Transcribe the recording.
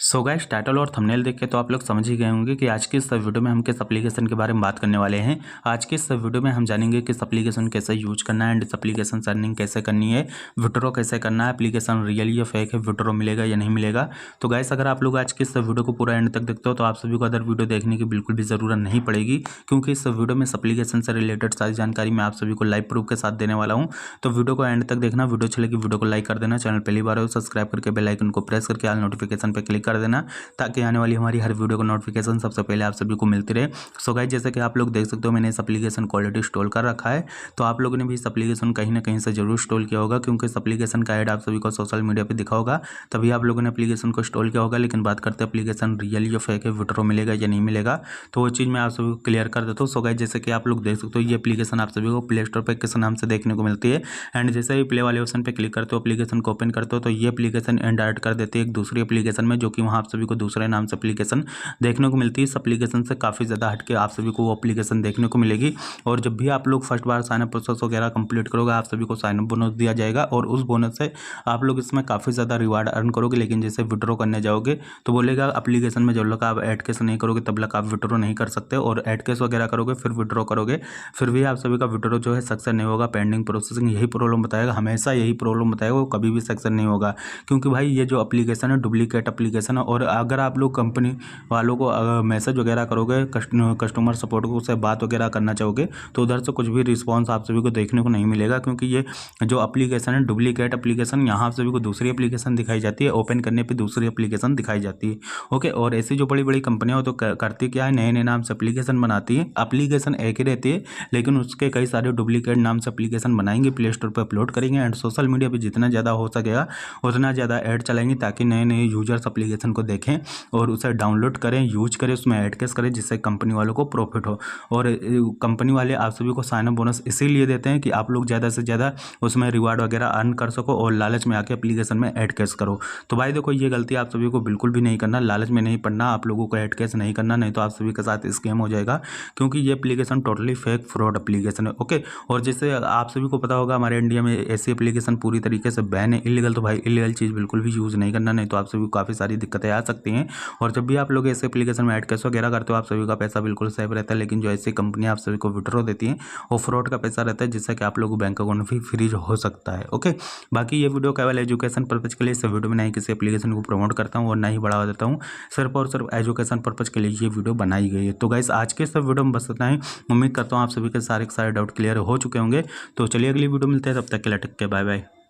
So guys title और thumbnail देख के तो आप लोग समझ ही गए होंगे कि आज के इस वीडियो में हम किस एप्लीकेशन के बारे में बात करने वाले हैं। आज के इस वीडियो में हम जानेंगे किस एप्लीकेशन कैसे यूज करना है एंड इस एप्लीकेशन से अर्निंग कैसे करनी है, विड्रॉ कैसे करना है, एप्लीकेशन रियल या फेक है, विड्रॉ मिलेगा या नहीं मिलेगा। तो गाइस अगर आप लोग आज के इस वीडियो को पूरा एंड तक देखते हो तो आप सभी को अदर वीडियो देखने की बिल्कुल भी ज़रूरत नहीं पड़ेगी, क्योंकि इस वीडियो में इस एप्लीकेशन से रिलेटेड सारी जानकारी मैं आप सभी को लाइव प्रूफ के साथ देने वाला हूँ। तो वीडियो को एंड तक देखना, वीडियो अच्छी लगी वीडियो को लाइक कर देना, चैनल पहली बार हो सब्सक्राइब करके बेल आइकन को प्रेस करके ऑल नोटिफिकेशन पर क्लिक कर देना ताकि आने वाली हमारी हर वीडियो का नोटिफिकेशन सबसे पहले आप सभी को मिलती रहे। सो गाइस जैसे कि आप लोग देख सकते हो मैंने इस एप्लीकेशन को ऑलरेडी इंस्टॉल कर रखा है। तो आप लोगों ने भी इस एप्लीकेशन कहीं ना कहीं से जरूर इंस्टॉल किया होगा, क्योंकि इस एप्लीकेशन का ऐड आप सभी को सोशल मीडिया पे दिखा होगा, तभी आप लोगों ने एप्लीकेशन को इंस्टॉल किया होगा। लेकिन बात करते हैं एप्लीकेशन रियल या फेक है, विड्रॉ मिलेगा या नहीं मिलेगा, तो वो चीज़ मैं आप सभी को क्लियर कर देता हूँ। सो गाइस जैसे कि आप लोग देख सकते हो ये एप्लीकेशन आप सभी को प्ले स्टोर पर किस नाम से देखने को मिलती है। एंड जैसे ही प्ले वाले ऑप्शन पर क्लिक करते हो, एप्लीकेशन को ओपन करते हो, तो ये एप्लीकेशन डायरेक्ट कर देती है एक दूसरी एप्लीकेशन में, जो कि वहाँ आप सभी को दूसरे नाम से एप्लीकेशन देखने को मिलती है। इस एप्लीकेशन से काफ़ी ज़्यादा हटके आप सभी को वो एप्लीकेशन देखने को मिलेगी। और जब भी आप लोग फर्स्ट बार साइनअप प्रोसेस वगैरह कंप्लीट करोगे, आप सभी को साइनअप बोनस दिया जाएगा और उस बोनस से आप लोग इसमें काफ़ी ज़्यादा रिवार्ड अर्न करोगे। लेकिन जैसे विड्रॉ करने जाओगे तो बोलेगा एप्लीकेशन में जब तक आप ऐड कैश नहीं करोगे तब तक आप विड्रॉ नहीं कर सकते, और ऐड कैश वगैरह करोगे फिर विड्रॉ करोगे, फिर भी आप सभी का विड्रॉ जो है सक्सेस नहीं होगा, पेंडिंग प्रोसेसिंग यही प्रॉब्लम बताएगा, हमेशा यही प्रॉब्लम बताएगा, वो कभी भी सक्सेस नहीं होगा। क्योंकि भाई ये जो एप्लीकेशन है डुप्लीकेट एप्लीकेशन है, और अगर आप लोग कंपनी वालों को मैसेज वगैरह करोगे, कस्टमर सपोर्ट को से बात वगैरह करना चाहोगे, तो उधर से कुछ भी रिस्पांस आप सभी को देखने को नहीं मिलेगा, क्योंकि ये जो एप्लीकेशन है डुप्लीकेट एप्लीकेशन, यहाँ आप सभी को दूसरी एप्लीकेशन दिखाई जाती है, ओपन करने पे दूसरी एप्लीकेशन दिखाई जाती है। ओके, और ऐसी जो बड़ी बड़ी कंपनियां हो तो करती क्या है, नए नए नाम से एप्लीकेशन बनाती है, एप्लीकेशन एक ही रहती है लेकिन उसके कई सारे डुप्लीकेट नाम से एप्लीकेशन बनाएंगे, प्ले स्टोर पर अपलोड करेंगे एंड सोशल मीडिया पर जितना ज़्यादा हो सकेगा उतना ज़्यादा ऐड चलाएंगे, ताकि नए नए यूजर्स एप्लीकेशन को देखें और उसे डाउनलोड करें, यूज करें, उसमें ऐड कैश करें, जिससे कंपनी वालों को प्रॉफिट हो। और कंपनी वाले आप सभी को साइन अप बोनस इसीलिए देते हैं कि आप लोग ज़्यादा से ज़्यादा उसमें रिवार्ड वगैरह अर्न कर सको और लालच में आके एप्लीकेशन में ऐड कैश करो। तो भाई देखो ये गलती आप सभी को बिल्कुल भी नहीं करना, लालच में नहीं पड़ना, आप लोगों को ऐड कैश नहीं करना, नहीं तो आप सभी के साथ स्कैम हो जाएगा, क्योंकि ये application totally fake fraud application है। ओके, और जैसे आप सभी को पता होगा हमारे इंडिया में ऐसी एप्लीकेशन पूरी तरीके से बैन है, इलीगल। तो भाई इलीगल चीज़ बिल्कुल भी यूज़ नहीं करना, नहीं तो आप सभी को काफ़ी सारी दिक्कतें आ सकती हैं। और जब भी आप लोग ऐसे एप्लीकेशन में ऐड कैश वगैरह करते हो आप सभी का पैसा बिल्कुल सेफ रहता है, लेकिन जो ऐसी कंपनी आप सभी को विड्रॉ देती है वो फ्रॉड का पैसा रहता है, जिससे कि आप लोगों को बैंक अकाउंट भी फ्रीज हो सकता है। ओके, बाकी ये वीडियो केवल एजुकेशन पर्पज़ के लिए, इस वीडियो में ना ही किसी एप्लीकेशन को प्रमोट करता हूँ और ना ही बढ़ावा देता हूँ, सिर्फ और सिर्फ एजुकेशन पर्पज़ के लिए ये वीडियो बनाई गई है। तो गाइस आज के इस वीडियो में बस इतना ही, उम्मीद करता हूँ आप सभी के सारे डाउट क्लियर हो चुके होंगे। तो चलिए अगली वीडियो मिलते हैं, तब तक के लिए टेक केयर, बाय बाय।